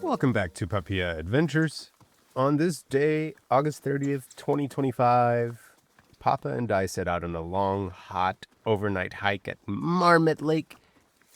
Welcome back to PAPIA Adventures. On this day, August 30th, 2025, Papa and I set out on a long, hot, overnight hike at Marmot Lake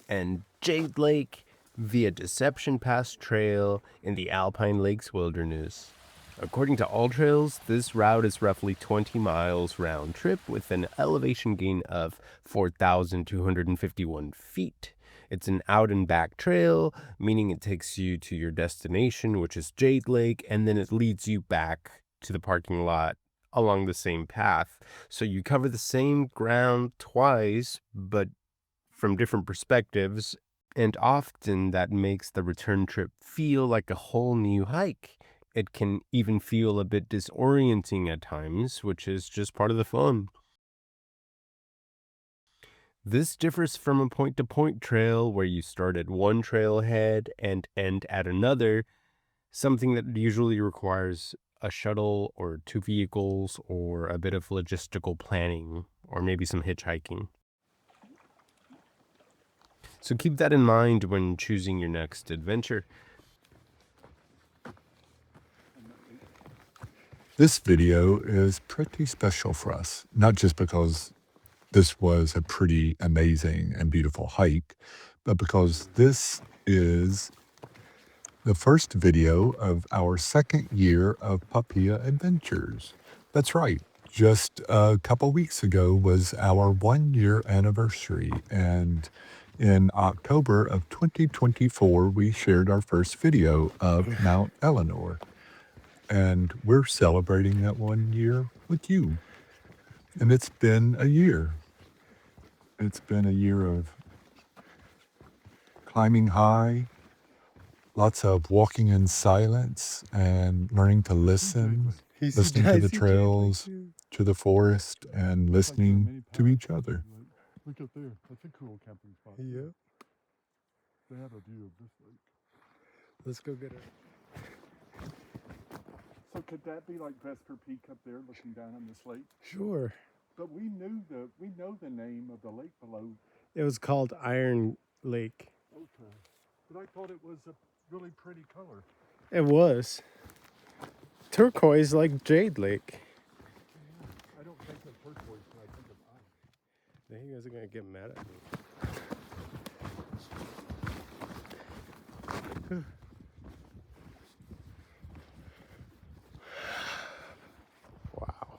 and Jade Lake via Deception Pass Trail in the Alpine Lakes Wilderness. According to All Trails, this route is roughly 20 miles round trip with an elevation gain of 4,251 feet. It's an out and back trail, meaning it takes you to your destination, which is Jade Lake, and then it leads you back to the parking lot along the same path. So you cover the same ground twice, but from different perspectives, and often that makes the return trip feel like a whole new hike. It can even feel a bit disorienting at times, which is just part of the fun. This differs from a point-to-point trail where you start at one trailhead and end at another, something that usually requires a shuttle or two vehicles or a bit of logistical planning or maybe some hitchhiking. So keep that in mind when choosing your next adventure. This video is pretty special for us, not just because this was a pretty amazing and beautiful hike, but because this is the first video of our second year of PAPIA Adventures. That's right. Just a couple weeks ago was our 1-year anniversary, and in October of 2024, we shared our first video of Mount Eleanor, and we're celebrating that 1 year with you. And it's been a year. It's been a year of climbing high, lots of walking in silence and learning to listen, listening to the trails, to the forest, and listening to each other. Look up there. That's a cool camping spot. Yeah. They have a view of this lake. Let's go get it. So could that be like Vesper Peak up there looking down on this lake? Sure. But we know the name of the lake below. It was called Iron Lake. Okay. But I thought it was a really pretty color. It was. Turquoise like Jade Lake. I don't think of turquoise when I think of iron. Then you guys are going to get mad at me. Wow.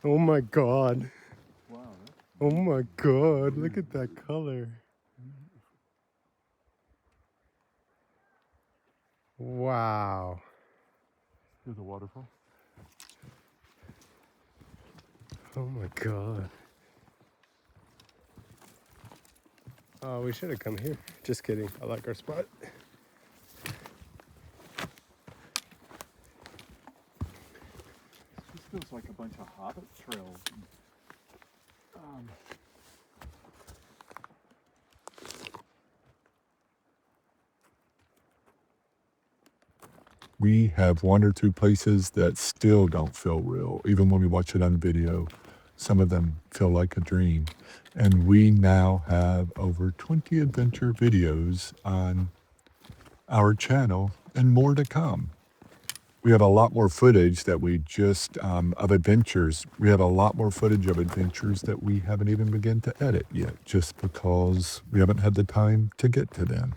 Oh my God. Wow. Oh my God. Look at that color. Wow. Here's a waterfall. Oh my God. Oh, we should have come here. Just kidding. I like our spot. This feels like a bunch of hobbit trails. We have one or two places that still don't feel real, even when we watch it on video. Some of them feel like a dream. And we now have over 20 adventure videos on our channel and more to come. We have a lot more footage that we just, of adventures. We have a lot more footage of adventures that we haven't even begun to edit yet, just because we haven't had the time to get to them.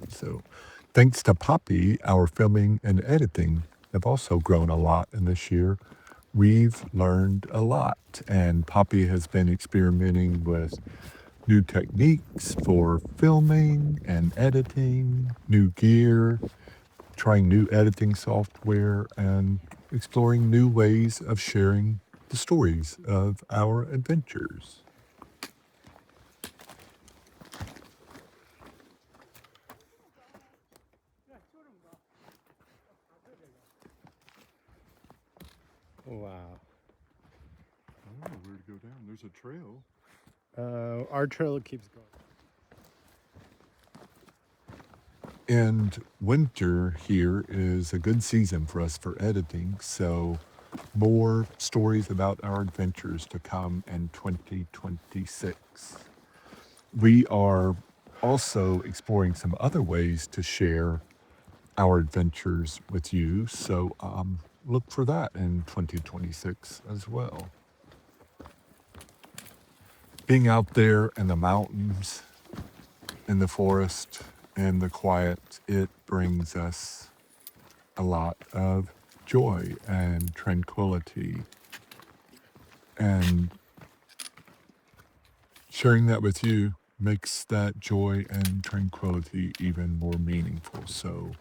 So thanks to Papi, our filming and editing have also grown a lot in this year. We've learned a lot, and Papi has been experimenting with new techniques for filming and editing, new gear, trying new editing software, and exploring new ways of sharing the stories of our adventures. Wow. I don't know where to go down. There's a trail. Our trail keeps going. And winter here is a good season for us for editing, so more stories about our adventures to come in 2026. We are also exploring some other ways to share our adventures with you, so look for that in 2026 as well. Being out there in the mountains, in the forest, in the quiet, it brings us a lot of joy and tranquility. And sharing that with you makes that joy and tranquility even more meaningful. So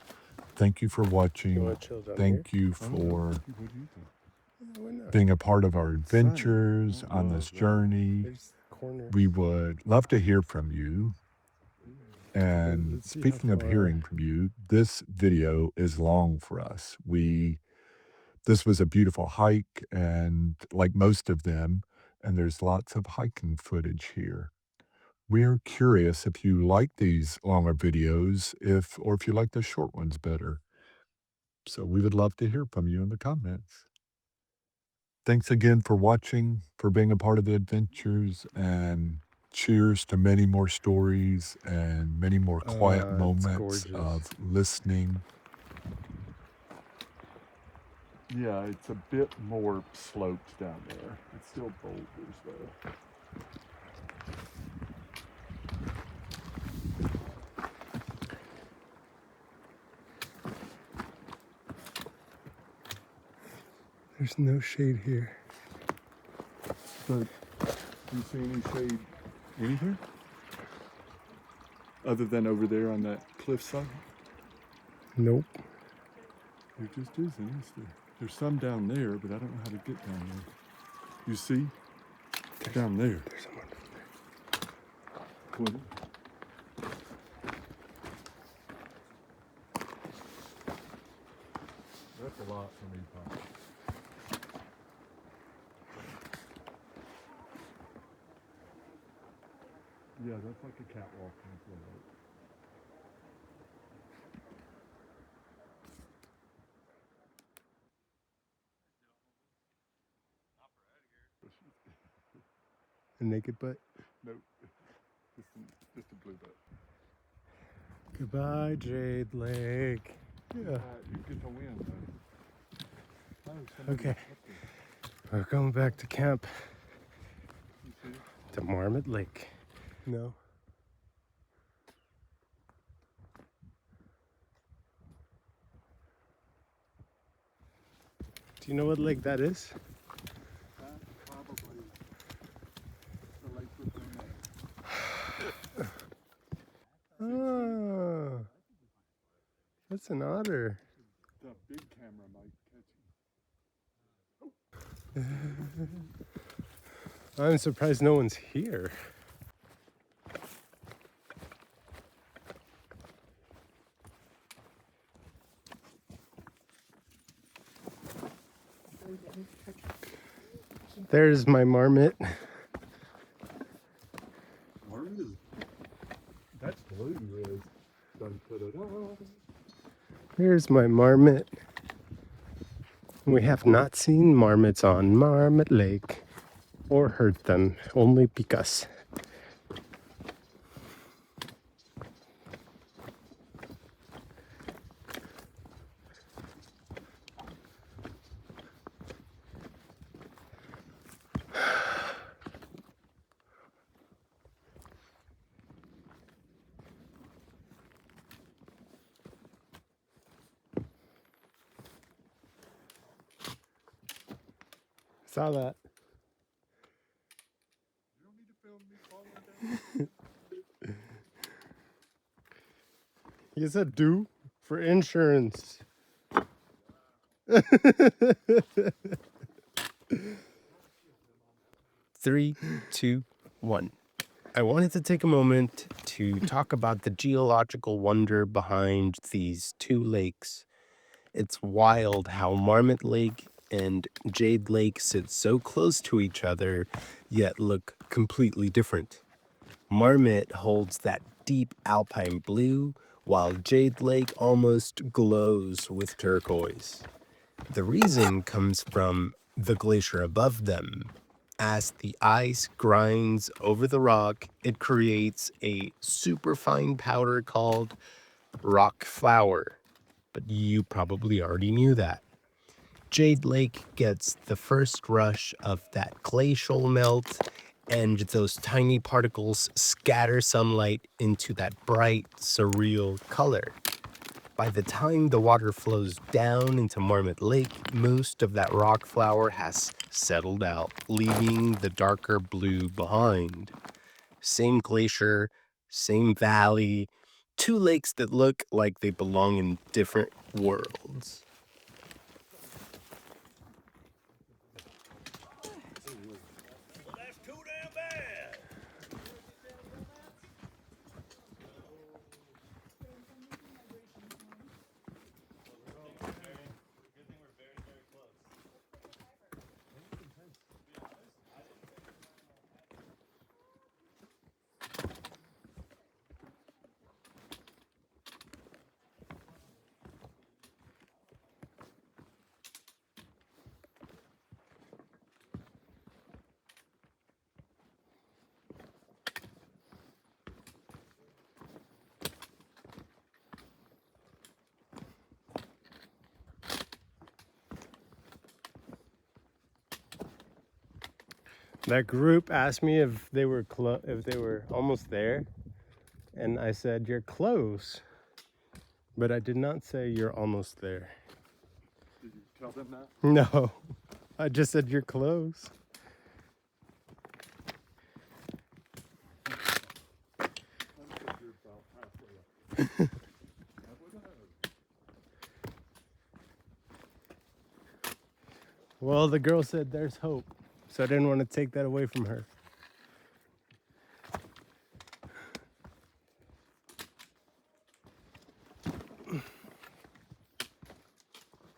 thank you for You watching. want to chill down Thank you I don't know. for What do you think? here? Why not? being a part of our Sunny. adventures I on love this that. journey. There's corners. We would love to hear from you. And Let's see how speaking of far. hearing from you, this video is long for us. This was a beautiful hike, and like most of them, and there's lots of hiking footage here. We're curious if you like these longer videos, or if you like the short ones better. So we would love to hear from you in the comments. Thanks again for watching, for being a part of the adventures, and cheers to many more stories and many more quiet It's moments gorgeous. of listening. Yeah, it's a bit more sloped down there. It's still boulders though. There's no shade here. But do you see any shade anywhere? Other than over there on that cliffside? Nope. There just isn't, is there? There's some down there, but I don't know how to get down there. You see? Down there. There's someone. What? That's a lot for me, Pop. Yeah, that's like a catwalk into the lake. A naked butt. Nope. Just a blue butt. Goodbye, Jade Lake. Yeah. You get the wind though. Oh, somebody's Okay. up there. We're going back to camp You see? to Marmot Lake. No. Do you know what lake that is? That's probably the lake within that. Oh, that's an otter. The big camera might catch him. I'm surprised no one's here. There's my marmot. Marmot is. That's blue, is. Done put it on. Here's my marmot. We have not seen marmots on Marmot Lake or heard them, only because. Saw that. You don't need to film me falling down. He said do for insurance. 3, 2, 1. I wanted to take a moment to talk about the geological wonder behind these two lakes. It's wild how Marmot Lake and Jade Lake sit so close to each other, yet look completely different. Marmot holds that deep alpine blue, while Jade Lake almost glows with turquoise. The reason comes from the glacier above them. As the ice grinds over the rock, it creates a superfine powder called rock flour. But you probably already knew that. Jade Lake gets the first rush of that glacial melt, and those tiny particles scatter sunlight into that bright, surreal color. By the time the water flows down into Marmot Lake, most of that rock flour has settled out, leaving the darker blue behind. Same glacier, same valley, two lakes that look like they belong in different worlds. Well, that's too damn bad. That group asked me if they were almost there, and I said you're close, but I did not say you're almost there. Did you tell them that? No, I just said you're close. I think you're about halfway up. Halfway there. Well, the girl said there's hope, so I didn't want to take that away from her.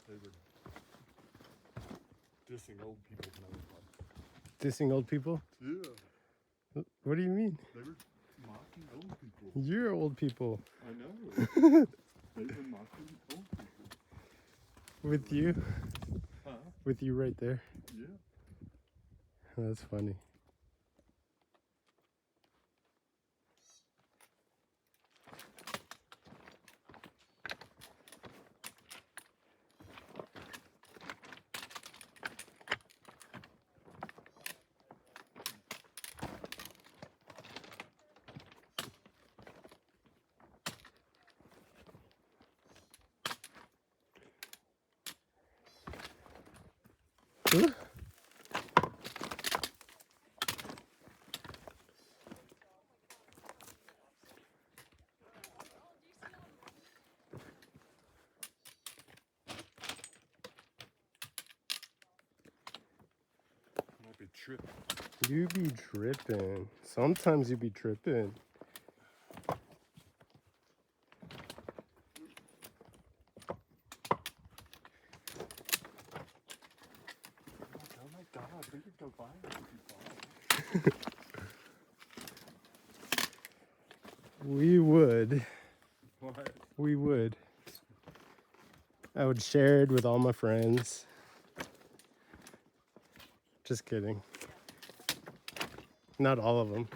They were dissing old people when I was like, Dissing old people? yeah, What do you mean? they were mocking old people. You're old people. I know. They were mocking old people. With you? Huh? With you right there. Yeah. That's funny. Ooh. Might be tripping. You be tripping. Sometimes you be tripping. Oh my God, we could go by it if you fall. We would. What? We would. I would share it with all my friends. Just kidding. Not all of them.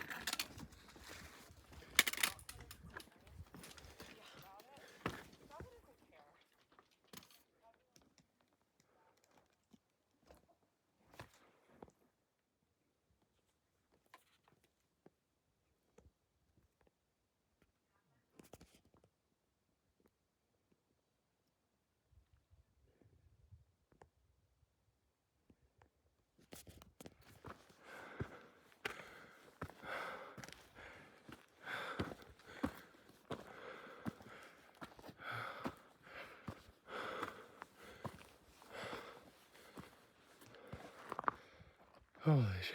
Holy shit.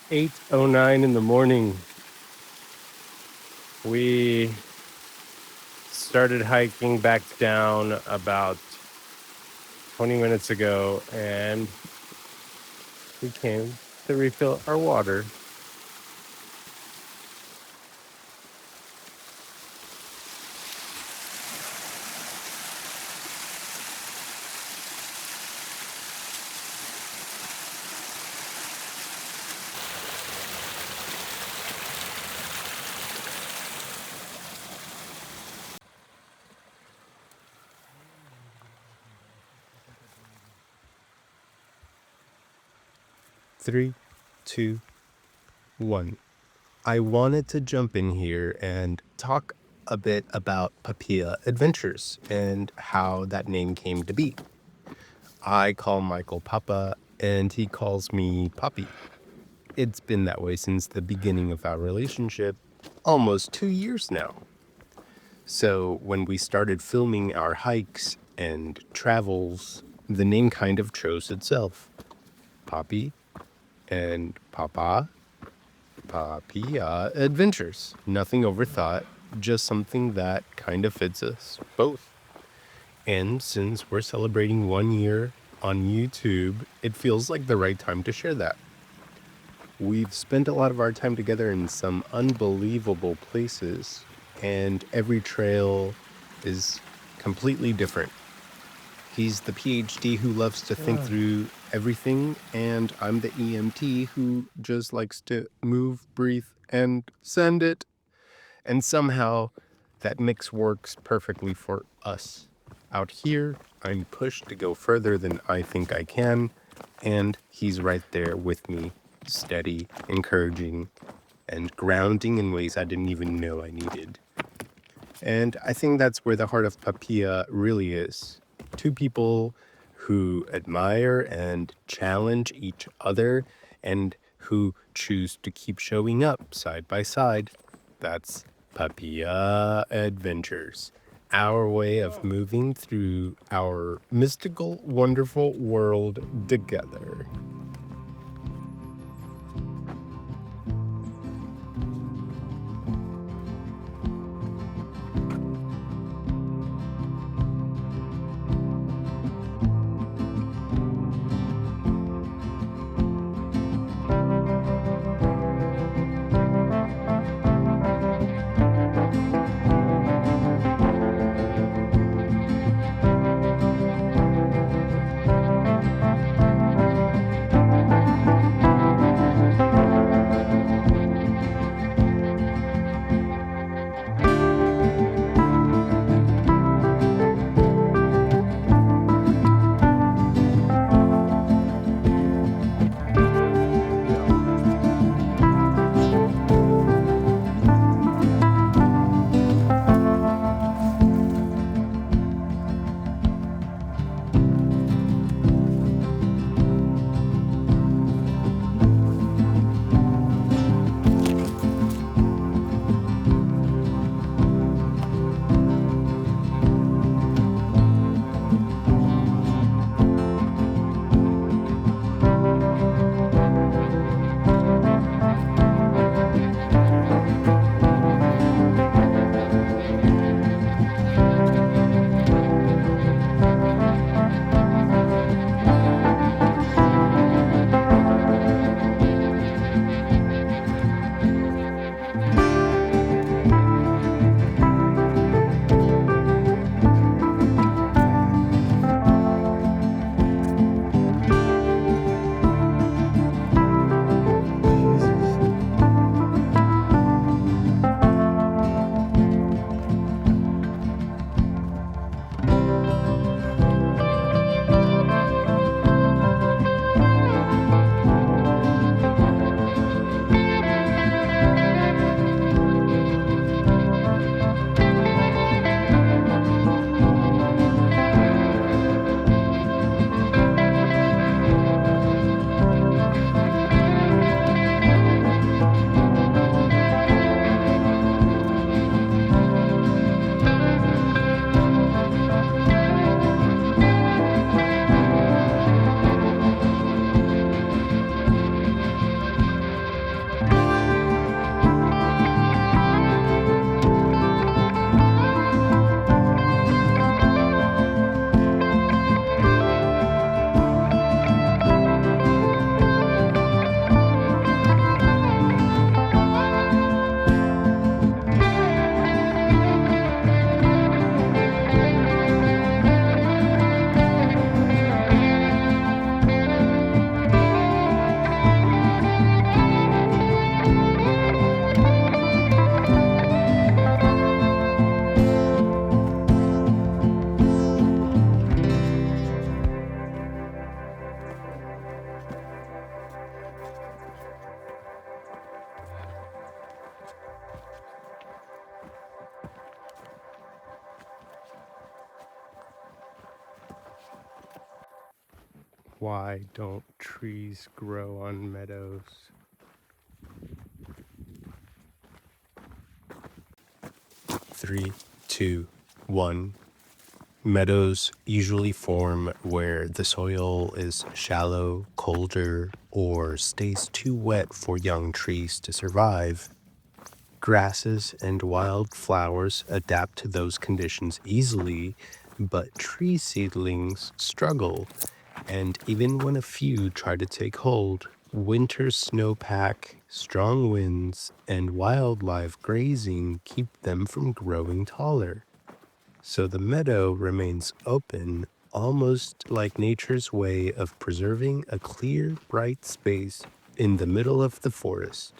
"8:09 in the morning, we started hiking back down about 20 minutes ago, and we came to refill our water. Three, two, one. I wanted to jump in here and talk a bit about PAPIA Adventures and how that name came to be. I call Michael Papa, and he calls me Papi. It's been that way since the beginning of our relationship, almost 2 years now. So when we started filming our hikes and travels, the name kind of chose itself. Papi and Papa, PAPIA Adventures. Nothing overthought, just something that kind of fits us both. And since we're celebrating 1 year on YouTube, it feels like the right time to share that. We've spent a lot of our time together in some unbelievable places, and every trail is completely different. He's the PhD who loves to think through everything, and I'm the EMT who just likes to move, breathe, and send it. And somehow that mix works perfectly for us. Out here, I'm pushed to go further than I think I can, and he's right there with me, steady, encouraging, and grounding in ways I didn't even know I needed. And I think that's where the heart of PAPIA really is. Two people who admire and challenge each other and who choose to keep showing up side by side. That's PAPIA Adventures, our way of moving through our mystical, wonderful world together. Why don't trees grow on meadows? Three, two, one. Meadows usually form where the soil is shallow, colder, or stays too wet for young trees to survive. Grasses and wild flowers adapt to those conditions easily, but tree seedlings struggle. And even when a few try to take hold, winter snowpack, strong winds, and wildlife grazing keep them from growing taller. So the meadow remains open, almost like nature's way of preserving a clear, bright space in the middle of the forest.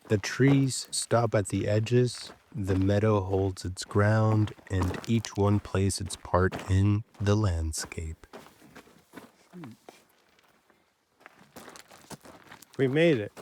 The trees stop at the edges, the meadow holds its ground, and each one plays its part in the landscape. We made it.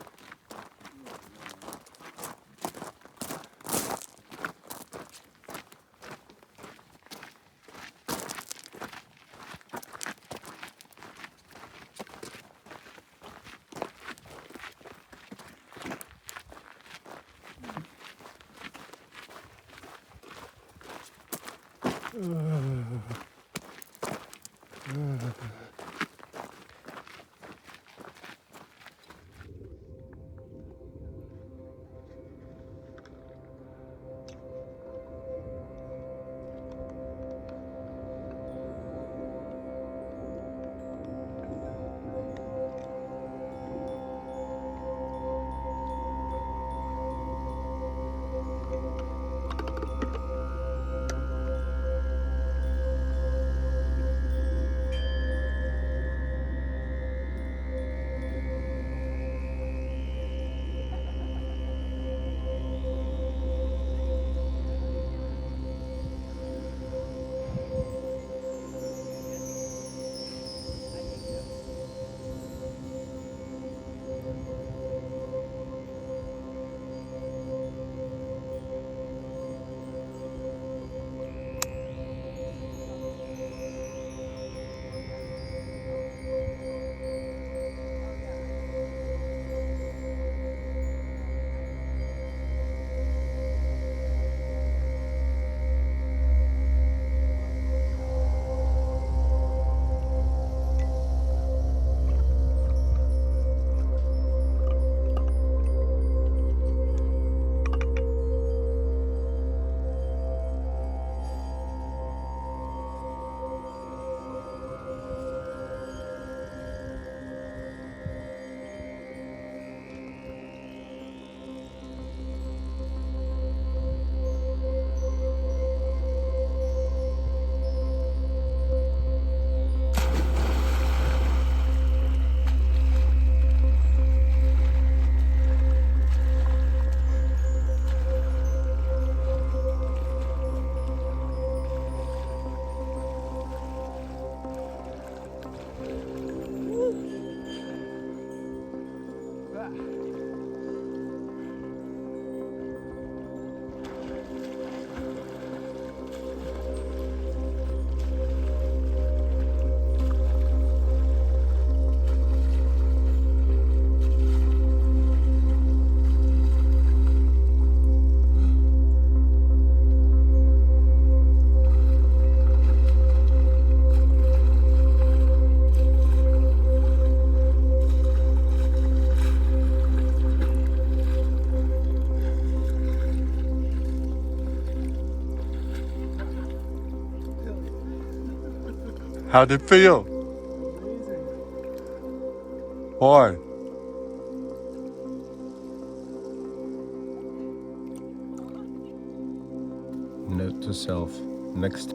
How'd it feel? Why? Note to self, next